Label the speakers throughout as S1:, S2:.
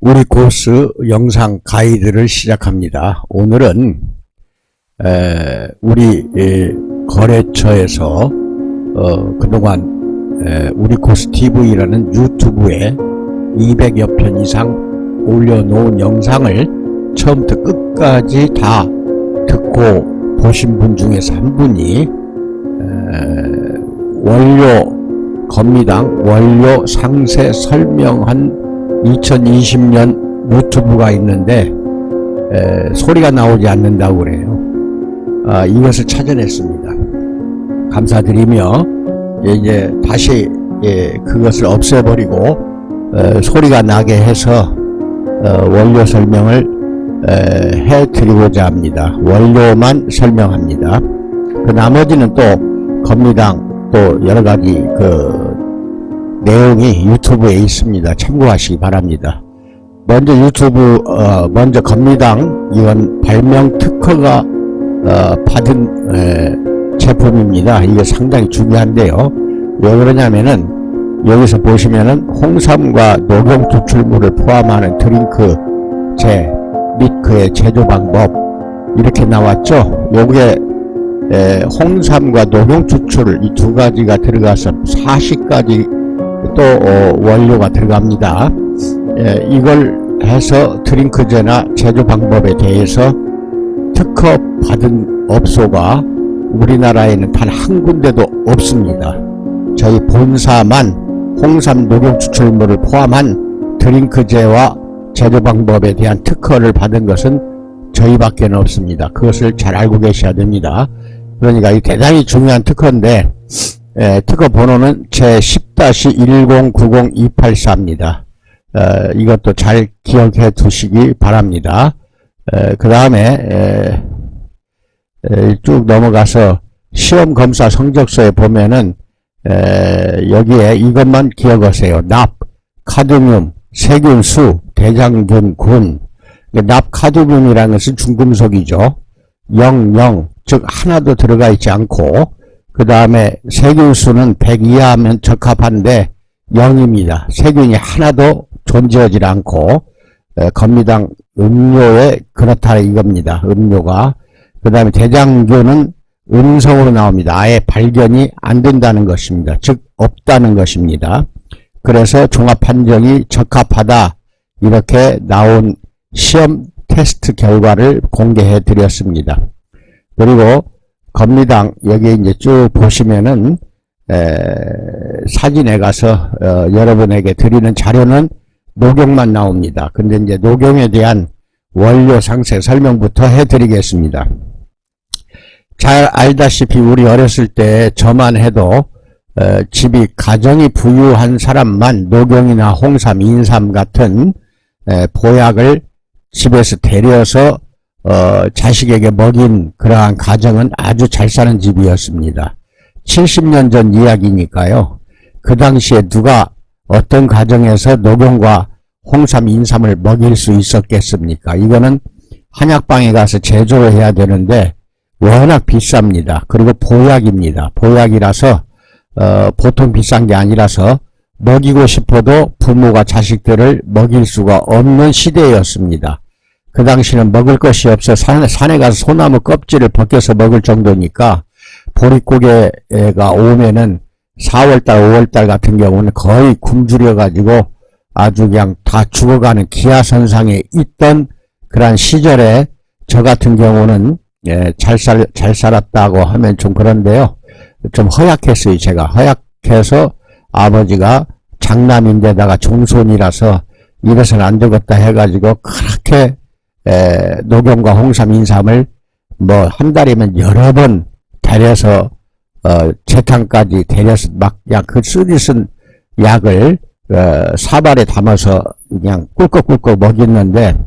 S1: 우리 코스 영상 가이드를 시작합니다. 오늘은 우리 거래처에서 그동안 우리 코스 TV라는 유튜브에 200여 편 이상 올려놓은 영상을 처음부터 끝까지 다 듣고 보신 분 중에서 한 분이 원료 건미당 원료 상세 설명한 2020년 유튜브가 있는데 소리가 나오지 않는다고 그래요. 이것을 찾아냈습니다. 감사드리며 이제 다시 그것을 없애버리고 소리가 나게 해서 원료 설명을 해드리고자 합니다. 원료만 설명합니다. 그 나머지는 또 건미당 또 여러가지 내용이 유튜브에 있습니다. 참고하시기 바랍니다. 먼저 먼저 건미당 이건 발명 특허가 받은 제품입니다. 이게 상당히 중요한데요. 왜 그러냐면은 여기서 보시면은 홍삼과 녹용 추출물을 포함하는 드링크 제 및 그의 제조 방법 이렇게 나왔죠. 요게 홍삼과 녹용 추출 이 두 가지가 들어가서 40가지 또 원료가 들어갑니다. 이걸 해서 드링크제나 제조 방법에 대해서 특허 받은 업소가 우리나라에는 단 한 군데도 없습니다. 저희 본사만 홍삼 녹용 추출물을 포함한 드링크제와 제조 방법에 대한 특허를 받은 것은 저희밖에 없습니다. 그것을 잘 알고 계셔야 됩니다. 그러니까 이 대단히 중요한 특허인데 특허 번호는 제10-1090284입니다. 이것도 잘 기억해 두시기 바랍니다. 그 다음에 쭉 넘어가서 시험 검사 성적서에 보면은 여기에 이것만 기억하세요. 납, 카드뮴, 세균수, 대장균, 군. 납, 카드뮴이라는 것은 중금속이죠. 0, 즉 하나도 들어가 있지 않고 그 다음에 세균수는 100 이하면 적합한데 0입니다. 세균이 하나도 존재하지 않고 건미당 음료에 그렇다 이겁니다. 음료가. 그 다음에 대장균은 음성으로 나옵니다. 아예 발견이 안 된다는 것입니다. 즉 없다는 것입니다. 그래서 종합 판정이 적합하다 이렇게 나온 시험 테스트 결과를 공개해 드렸습니다. 그리고 건미당 여기 이제 쭉 보시면은 사진에 가서 여러분에게 드리는 자료는 녹용만 나옵니다. 근데 이제 녹용에 대한 원료 상세 설명부터 해드리겠습니다. 잘 알다시피 우리 어렸을 때 저만 해도 집이 가정이 부유한 사람만 녹용이나 홍삼, 인삼 같은 보약을 집에서 데려서 자식에게 먹인 그러한 가정은 아주 잘 사는 집이었습니다. 70년 전 이야기니까요. 그 당시에 누가 어떤 가정에서 녹용과 홍삼, 인삼을 먹일 수 있었겠습니까? 이거는 한약방에 가서 제조를 해야 되는데 워낙 비쌉니다. 그리고 보약입니다. 보약이라서 보통 비싼 게 아니라서 먹이고 싶어도 부모가 자식들을 먹일 수가 없는 시대였습니다. 그 당시는 먹을 것이 없어 산에 가서 소나무 껍질을 벗겨서 먹을 정도니까 보릿고개가 오면은 4월달, 5월달 같은 경우는 거의 굶주려가지고 아주 그냥 다 죽어가는 기아선상에 있던 그런 시절에 저 같은 경우는 잘 살았다고 하면 좀 그런데요. 좀 허약했어요. 제가 허약해서 아버지가 장남인데다가 종손이라서 이래서는 안 되겠다 해가지고 그렇게 녹용과 홍삼, 인삼을 뭐 한 달이면 여러 번 데려서 재탕까지 데려서 막 그냥 그 쓰디쓴 약을 사발에 담아서 그냥 꿀꺽꿀꺽 먹였는데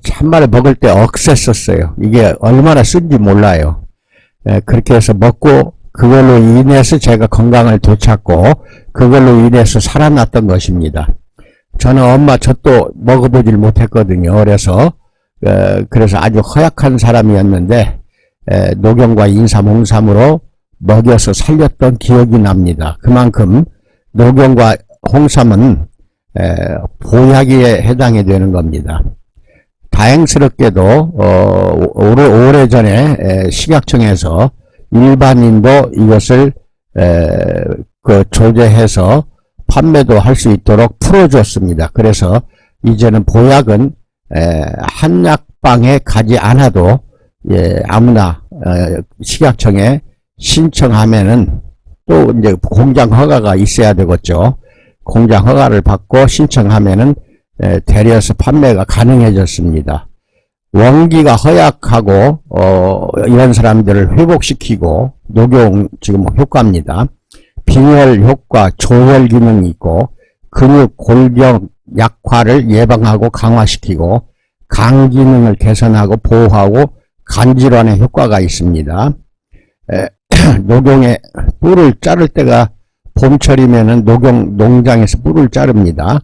S1: 참말로 먹을 때 억셌었어요. 이게 얼마나 쓴지 몰라요. 그렇게 해서 먹고 그걸로 인해서 제가 건강을 되찾고 그걸로 인해서 살아났던 것입니다. 저는 엄마 젖도 먹어보질 못했거든요. 그래서 아주 허약한 사람이었는데 녹용과 인삼, 홍삼으로 먹여서 살렸던 기억이 납니다. 그만큼 녹용과 홍삼은 보약에 해당이 되는 겁니다. 다행스럽게도 오래전에 식약청에서 일반인도 이것을 조제해서 판매도 할 수 있도록 풀어줬습니다. 그래서 이제는 보약은 한약방에 가지 않아도 아무나 식약청에 신청하면은 또 이제 공장 허가가 있어야 되겠죠. 공장 허가를 받고 신청하면은 대리해서 판매가 가능해졌습니다. 원기가 허약하고 이런 사람들을 회복시키고 녹용 지금 효과입니다. 빈혈 효과, 조혈 기능이 있고 근육 골경 약화를 예방하고 강화시키고 간 기능을 개선하고 보호하고 간질환에 효과가 있습니다. 녹용의 뿔을 자를 때가 봄철이면은 녹용 농장에서 뿔을 자릅니다.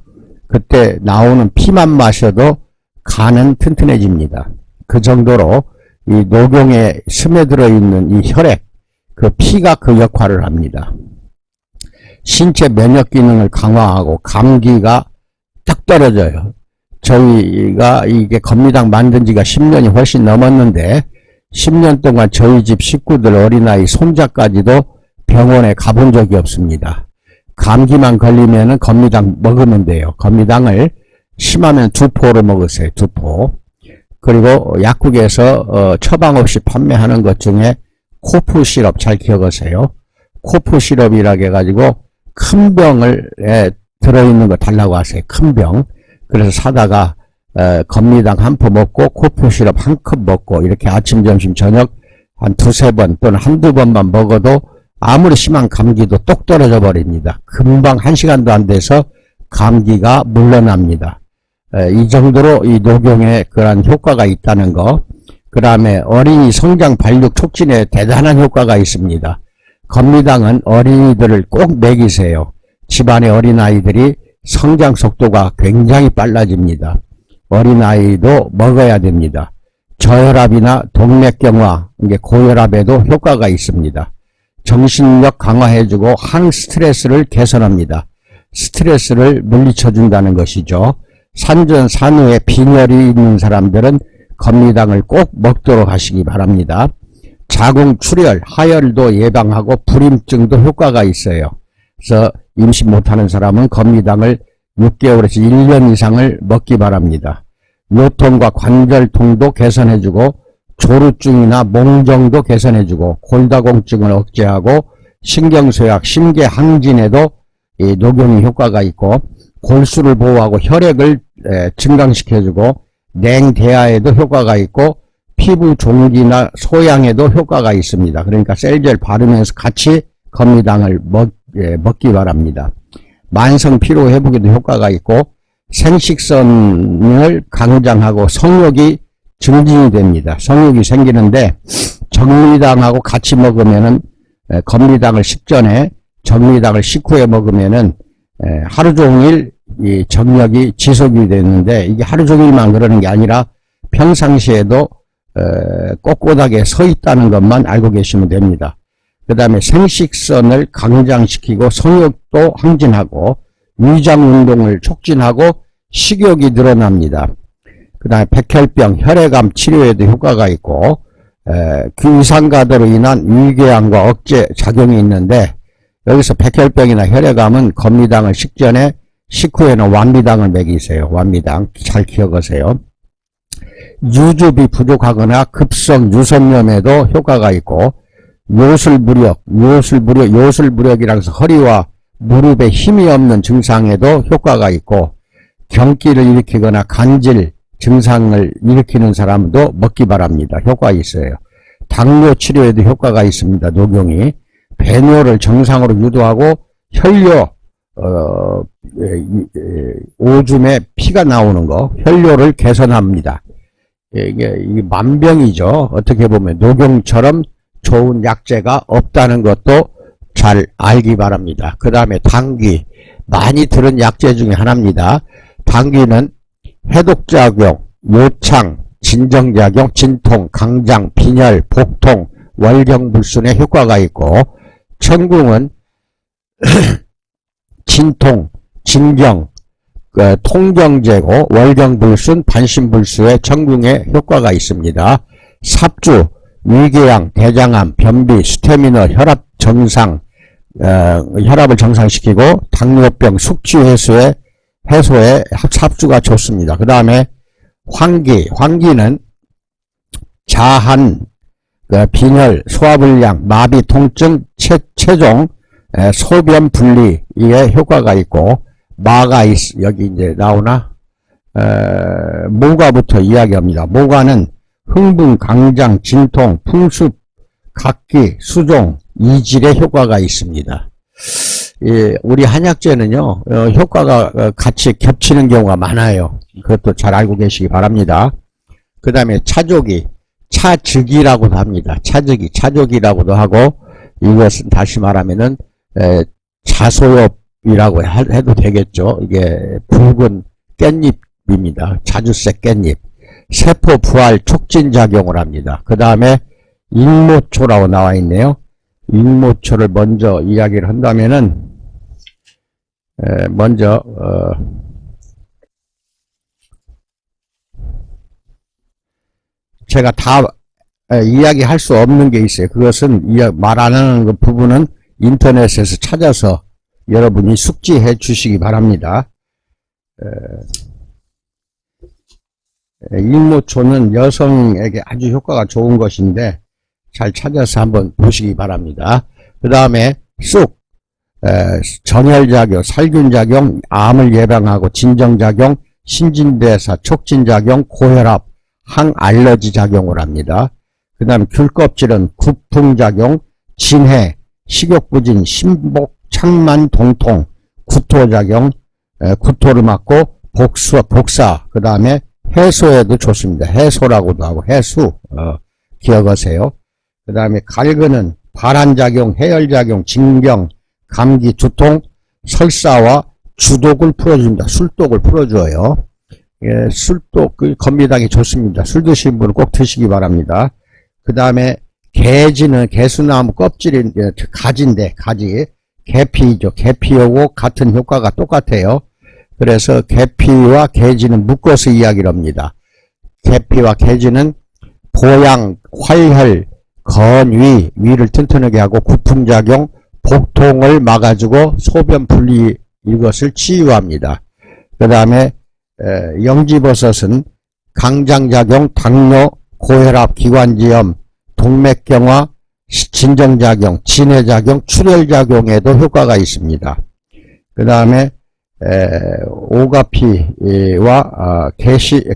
S1: 그때 나오는 피만 마셔도 간은 튼튼해집니다. 그 정도로 이 녹용에 스며들어 있는 이 혈액, 그 피가 그 역할을 합니다. 신체 면역 기능을 강화하고 감기가 딱 떨어져요. 저희가 이게 건미당 만든 지가 10년이 훨씬 넘었는데 10년 동안 저희 집 식구들 어린아이 손자까지도 병원에 가본 적이 없습니다. 감기만 걸리면은 건미당 먹으면 돼요. 건미당을 심하면 2포를 먹으세요. 2포. 그리고 약국에서 처방 없이 판매하는 것 중에 코프 시럽 잘 기억하세요. 코프 시럽이라고 해가지고 큰 병을 들어있는 거 달라고 하세요. 큰 병. 그래서 사다가 건미당 1포 먹고 코프 시럽 1컵 먹고 이렇게 아침 점심 저녁 한 2-3번 또는 1-2번만 먹어도 아무리 심한 감기도 똑 떨어져 버립니다. 금방 1시간도 안 돼서 감기가 물러납니다. 이 정도로 이 녹용에 그러한 효과가 있다는 거. 그 다음에 어린이 성장 발육 촉진에 대단한 효과가 있습니다. 건미당은 어린이들을 꼭 먹이세요. 집안의 어린아이들이 성장 속도가 굉장히 빨라집니다. 어린아이도 먹어야 됩니다. 저혈압이나 동맥경화, 고혈압에도 효과가 있습니다. 정신력 강화해주고 항스트레스를 개선합니다. 스트레스를 물리쳐준다는 것이죠. 산전산후에 빈혈이 있는 사람들은 건미당을 꼭 먹도록 하시기 바랍니다. 자궁출혈, 하혈도 예방하고 불임증도 효과가 있어요. 그래서 임신 못하는 사람은 건미당을 6개월에서 1년 이상을 먹기 바랍니다. 요통과 관절통도 개선해주고 조루증이나 몽정도 개선해주고 골다공증을 억제하고 신경쇠약, 심계항진에도 이 녹용이 효과가 있고 골수를 보호하고 혈액을 증강시켜주고 냉대야에도 효과가 있고 피부 종기나 소양에도 효과가 있습니다. 그러니까 셀젤 바르면서 같이 건미당을 먹기 바랍니다. 만성 피로 회복에도 효과가 있고 생식선을 강장하고 성욕이 증진이 됩니다. 성욕이 생기는데 정미당하고 같이 먹으면은 건미당을 식전에 정미당을 식후에 먹으면은 하루 종일 이 정력이 지속이 되는데 이게 하루 종일만 그러는 게 아니라 평상시에도 꼿꼿하게 서 있다는 것만 알고 계시면 됩니다. 그 다음에 생식선을 강장시키고 성욕도 항진하고 위장운동을 촉진하고 식욕이 늘어납니다. 그 다음에 백혈병, 혈액암 치료에도 효과가 있고 위산가도로 인한 위궤양과 억제 작용이 있는데 여기서 백혈병이나 혈액암은 건미당을 식전에 식후에는 완미당을 먹이세요. 완미당 잘 기억하세요. 유즙이 부족하거나 급성 유선염에도 효과가 있고 요술무력이라고 해서 허리와 무릎에 힘이 없는 증상에도 효과가 있고 경기를 일으키거나 간질 증상을 일으키는 사람도 먹기 바랍니다. 효과가 있어요. 당뇨 치료에도 효과가 있습니다. 녹용이 배뇨를 정상으로 유도하고 혈뇨 오줌에 피가 나오는 거 혈뇨를 개선합니다. 이게 만병이죠. 어떻게 보면 녹용처럼 좋은 약재가 없다는 것도 잘 알기 바랍니다. 그 다음에 당귀 많이 들은 약재 중에 하나입니다. 당귀는 해독작용, 요창, 진정작용, 진통, 강장, 빈혈, 복통, 월경불순에 효과가 있고 천궁은 진통, 진경, 통경제고 월경불순, 반신불수의 청궁에 효과가 있습니다. 삽주, 위궤양, 대장암, 변비, 스태미너, 혈압 정상, 혈압을 정상시키고 당뇨병, 숙취 해소에 삽주가 좋습니다. 그 다음에 황기는 자한, 빈혈, 소화불량, 마비, 통증, 체종, 소변 분리에 효과가 있고, 마가 여기 이제 나오나? 모가부터 이야기합니다. 모가는 흥분, 강장, 진통, 풍습, 각기, 수종, 이질에 효과가 있습니다. 우리 한약재는요, 효과가 같이 겹치는 경우가 많아요. 그것도 잘 알고 계시기 바랍니다. 그 다음에 차조기, 차즉이라고도 합니다. 차조기라고도 하고, 이것은 다시 말하면은, 자소엽이라고 해도 되겠죠. 이게 붉은 깻잎입니다. 자주색 깻잎. 세포 부활 촉진 작용을 합니다. 그 다음에 익모초라고 나와 있네요. 익모초를 먼저 이야기를 한다면은, 먼저, 제가 다 이야기할 수 없는 게 있어요. 그것은 말 안 하는 그 부분은 인터넷에서 찾아서 여러분이 숙지해 주시기 바랍니다. 익모초는 여성에게 아주 효과가 좋은 것인데 잘 찾아서 한번 보시기 바랍니다. 그 다음에 쑥, 전혈작용, 살균작용, 암을 예방하고 진정작용, 신진대사, 촉진작용, 고혈압, 항알러지 작용을 합니다. 그 다음에 귤껍질은 구풍작용, 진해, 식욕부진, 신복, 창만, 동통, 구토작용, 구토를 막고 복사, 그 다음에 해소에도 좋습니다. 해소라고도 하고 해수, 기억하세요. 그 다음에 갈근은 발한작용, 해열작용, 진경, 감기, 두통, 설사와 주독을 풀어줍니다. 술독을 풀어줘요. 술독, 건비당이 좋습니다. 술 드시는 분은 꼭 드시기 바랍니다. 그 다음에 개지는 개수나무 껍질인 가지인데 계피죠. 계피하고 같은 효과가 똑같아요. 그래서 계피와 개지는 묶어서 이야기를 합니다. 계피와 개지는 보양, 활혈, 건위, 위를 튼튼하게 하고 구풍작용, 복통을 막아주고 소변 분리 이것을 치유합니다. 그 다음에 영지버섯은 강장작용, 당뇨, 고혈압, 기관지염, 동맥경화, 진정작용, 진해작용, 출혈작용에도 효과가 있습니다. 그 다음에 오가피와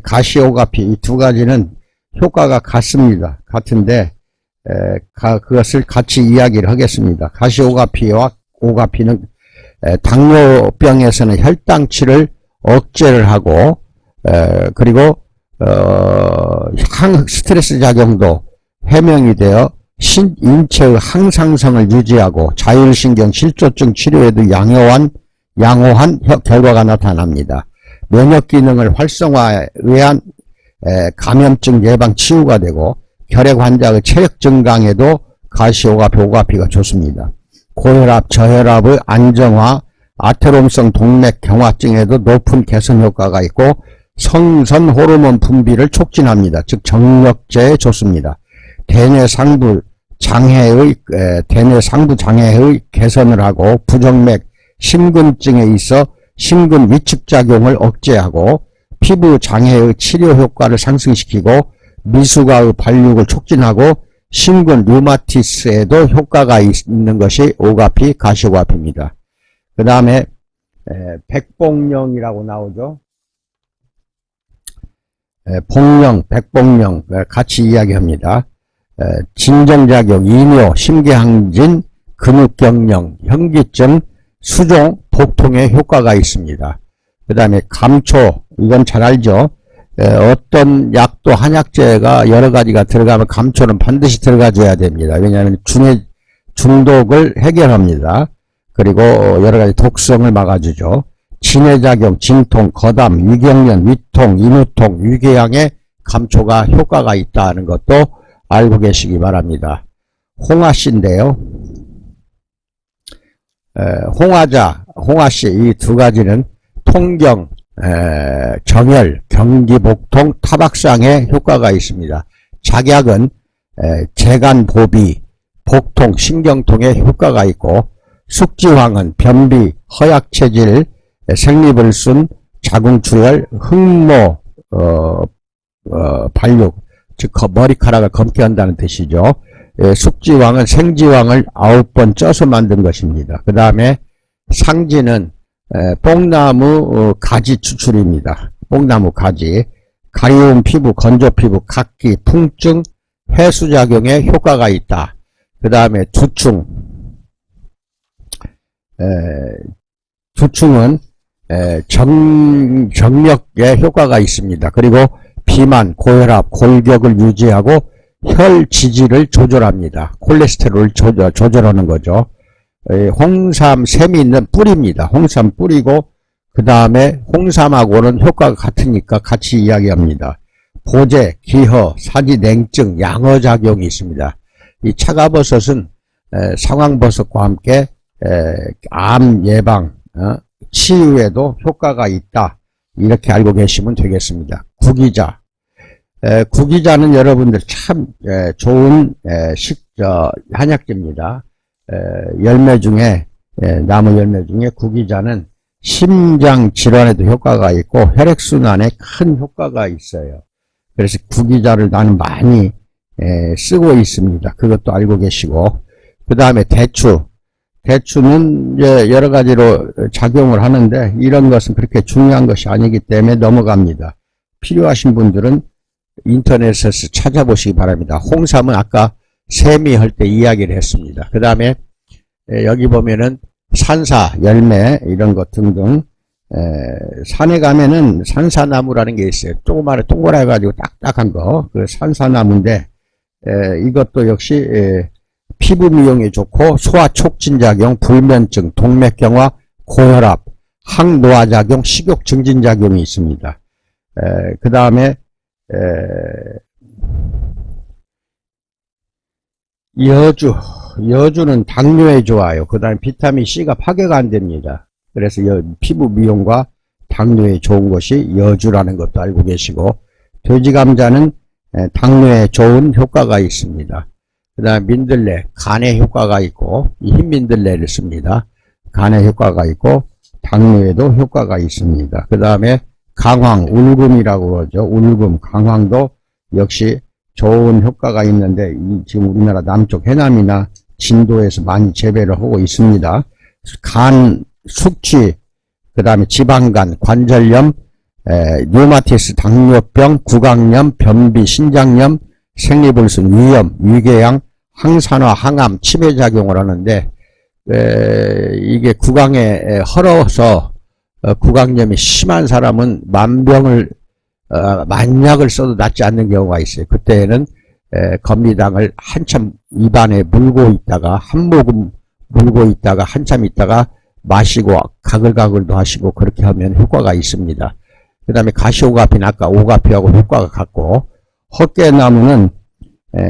S1: 가시오가피 이 두 가지는 효과가 같습니다. 같은데 그것을 같이 이야기를 하겠습니다. 가시오가피와 오가피는 당뇨병에서는 혈당치를 억제를 하고 그리고 스트레스 작용도 해명이 되어 인체의 항상성을 유지하고 자율신경 실조증 치료에도 양호한 결과가 나타납니다. 면역기능을 활성화에 의한 감염증 예방 치유가 되고 혈액 환자의 체력 증강에도 가시오가피, 오가피가 좋습니다. 고혈압, 저혈압의 안정화, 아테롬성 동맥 경화증에도 높은 개선 효과가 있고 성선 호르몬 분비를 촉진합니다. 즉 정력제에 좋습니다. 대뇌 상부 장애의 개선을 하고 부정맥 심근증에 있어 심근 위축작용을 억제하고 피부 장애의 치료 효과를 상승시키고 미숙아의 발육을 촉진하고 심근 류마티스에도 효과가 있는 것이 오가피, 가시오가피입니다. 그 다음에 백봉령이라고 나오죠. 백봉령 같이 이야기합니다. 진정작용, 이뇨, 심계항진, 근육경련, 현기증, 수종, 복통에 효과가 있습니다. 그 다음에 감초, 이건 잘 알죠. 어떤 약도 한약재가 여러 가지가 들어가면 감초는 반드시 들어가줘야 됩니다. 왜냐하면 중독을 해결합니다. 그리고 여러 가지 독성을 막아주죠. 진해작용, 진통, 거담, 위경련, 위통, 인후통, 위궤양에 감초가 효과가 있다는 것도 알고 계시기 바랍니다. 홍화씨인데요. 홍화씨 이 두 가지는 통경, 정열, 경기, 복통, 타박상에 효과가 있습니다. 작약은 재간, 보비, 복통, 신경통에 효과가 있고, 숙지황은 변비, 허약체질, 생리불순, 자궁출혈, 흑모, 발육, 즉 머리카락을 검게 한다는 뜻이죠. 숙지황은 생지황을 9번 쪄서 만든 것입니다. 그 다음에 상지는 뽕나무 가지 추출입니다. 뽕나무 가지, 가려운 피부, 건조 피부, 각기, 풍증, 해수작용에 효과가 있다. 그 다음에 두충은 정력에 효과가 있습니다. 그리고 비만, 고혈압, 골격을 유지하고 혈 지지를 조절합니다. 콜레스테롤을 조절하는 거죠. 홍삼 샘이 있는 뿌리입니다. 홍삼 뿌리고 그 다음에 홍삼하고는 효과가 같으니까 같이 이야기합니다. 보제, 기허, 사지냉증, 양어작용이 있습니다. 이 차가버섯은 상황버섯과 함께 암 예방, 치유에도 효과가 있다. 이렇게 알고 계시면 되겠습니다. 구기자. 구기자는 여러분들 참 좋은 한약재입니다. 열매 중에 나무 열매 중에 구기자는 심장 질환에도 효과가 있고 혈액순환에 큰 효과가 있어요. 그래서 구기자를 나는 많이 쓰고 있습니다. 그것도 알고 계시고, 그 다음에 대추는 이제 여러 가지로 작용을 하는데 이런 것은 그렇게 중요한 것이 아니기 때문에 넘어갑니다. 필요하신 분들은 인터넷에서 찾아보시기 바랍니다. 홍삼은 아까 세미 할 때 이야기를 했습니다. 그 다음에 여기 보면은 산사, 열매 이런 것 등등, 산에 가면은 산사나무라는 게 있어요. 조그마한 동그랗게 가지고 딱딱한 거, 그 산사나무인데 이것도 역시 피부 미용에 좋고 소화 촉진작용, 불면증, 동맥경화, 고혈압, 항노화작용, 식욕 증진작용이 있습니다. 그 다음에 여주는 당뇨에 좋아요. 그 다음에 비타민 C가 파괴가 안 됩니다. 그래서 피부 미용과 당뇨에 좋은 것이 여주라는 것도 알고 계시고, 돼지감자는 당뇨에 좋은 효과가 있습니다. 그 다음에 민들레, 간에 효과가 있고, 흰민들레를 씁니다. 간에 효과가 있고 당뇨에도 효과가 있습니다. 그 다음에 강황, 울금이라고 그러죠. 울금, 강황도 역시 좋은 효과가 있는데 지금 우리나라 남쪽 해남이나 진도에서 많이 재배를 하고 있습니다. 간, 숙취, 그 다음에 지방간, 관절염, 류마티스, 당뇨병, 구강염, 변비, 신장염, 생리불순, 위염, 위궤양, 항산화, 항암, 치매작용을 하는데 이게 구강에 헐어서 구강염이 심한 사람은 만약을 써도 낫지 않는 경우가 있어요. 그때는 건미당을 한참 입안에 물고 있다가 한 모금 물고 있다가 한참 있다가 마시고 가글가글도 하시고 그렇게 하면 효과가 있습니다. 그 다음에 가시오가피는 아까 오가피하고 효과가 같고, 헛개나무는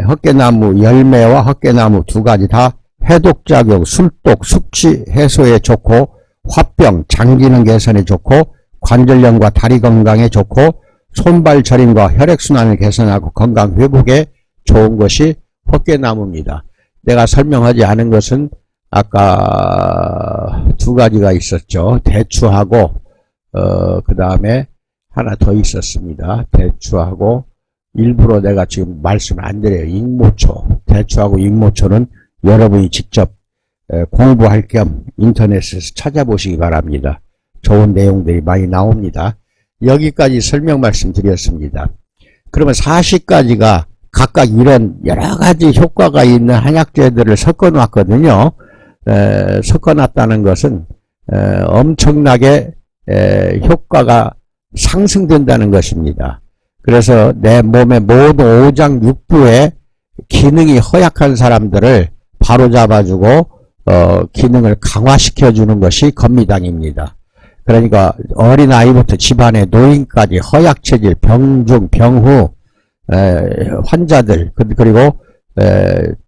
S1: 헛개나무 열매와 헛개나무 두 가지 다 해독작용, 술독, 숙취 해소에 좋고, 화병, 장기능 개선에 좋고, 관절염과 다리 건강에 좋고, 손발 저림과 혈액순환을 개선하고 건강 회복에 좋은 것이 헛개나무입니다. 내가 설명하지 않은 것은 아까 두 가지가 있었죠. 대추하고 그 다음에 하나 더 있었습니다. 대추하고 일부러 내가 지금 말씀을 안 드려요. 익모초. 대추하고 익모초는 여러분이 직접 공부할 겸 인터넷에서 찾아보시기 바랍니다. 좋은 내용들이 많이 나옵니다. 여기까지 설명 말씀드렸습니다. 그러면 40가지가 각각 이런 여러가지 효과가 있는 한약재들을 섞어 놨거든요. 섞어 놨다는 것은 엄청나게 효과가 상승된다는 것입니다. 그래서 내 몸의 모든 오장 육부에 기능이 허약한 사람들을 바로잡아주고 기능을 강화시켜주는 것이 건미당입니다. 그러니까 어린아이부터 집안의 노인까지 허약체질, 병중, 병후 환자들, 그리고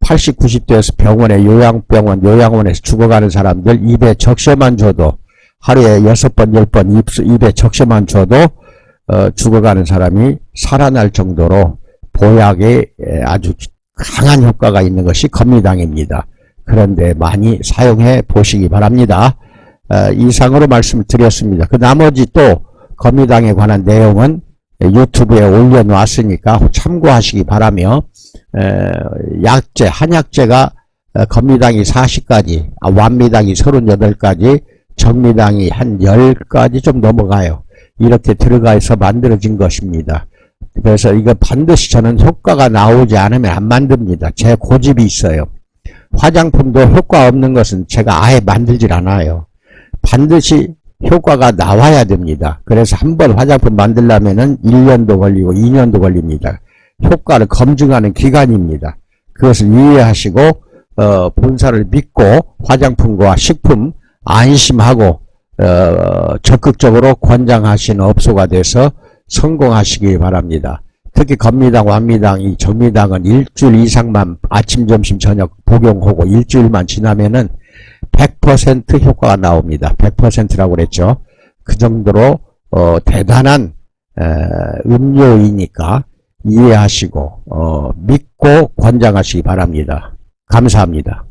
S1: 80, 90대에서 병원에 요양병원, 요양원에서 죽어가는 사람들 입에 적셔만 줘도 하루에 6번, 10번 입에 적셔만 줘도 죽어가는 사람이 살아날 정도로 보약에 아주 강한 효과가 있는 것이 건미당입니다. 그런데 많이 사용해 보시기 바랍니다. 이상으로 말씀을 드렸습니다. 그 나머지 또 건미당에 관한 내용은 유튜브에 올려놓았으니까 참고하시기 바라며, 약재, 한약재가 건미당이 40가지, 완미당이 38가지, 정미당이 한 10가지 좀 넘어가요. 이렇게 들어가서 만들어진 것입니다. 그래서 이거 반드시 저는 효과가 나오지 않으면 안 만듭니다. 제 고집이 있어요. 화장품도 효과 없는 것은 제가 아예 만들질 않아요. 반드시 효과가 나와야 됩니다. 그래서 한번 화장품 만들려면은 1년도 걸리고 2년도 걸립니다. 효과를 검증하는 기간입니다. 그것을 이해하시고 본사를 믿고 화장품과 식품 안심하고 적극적으로 권장하시는 업소가 돼서 성공하시기 바랍니다. 특히 건미당, 완미당, 이 정미당은 일주일 이상만 아침, 점심, 저녁 복용하고 일주일만 지나면은 100% 효과가 나옵니다. 100%라고 그랬죠. 그 정도로 대단한 음료이니까 이해하시고 믿고 권장하시기 바랍니다. 감사합니다.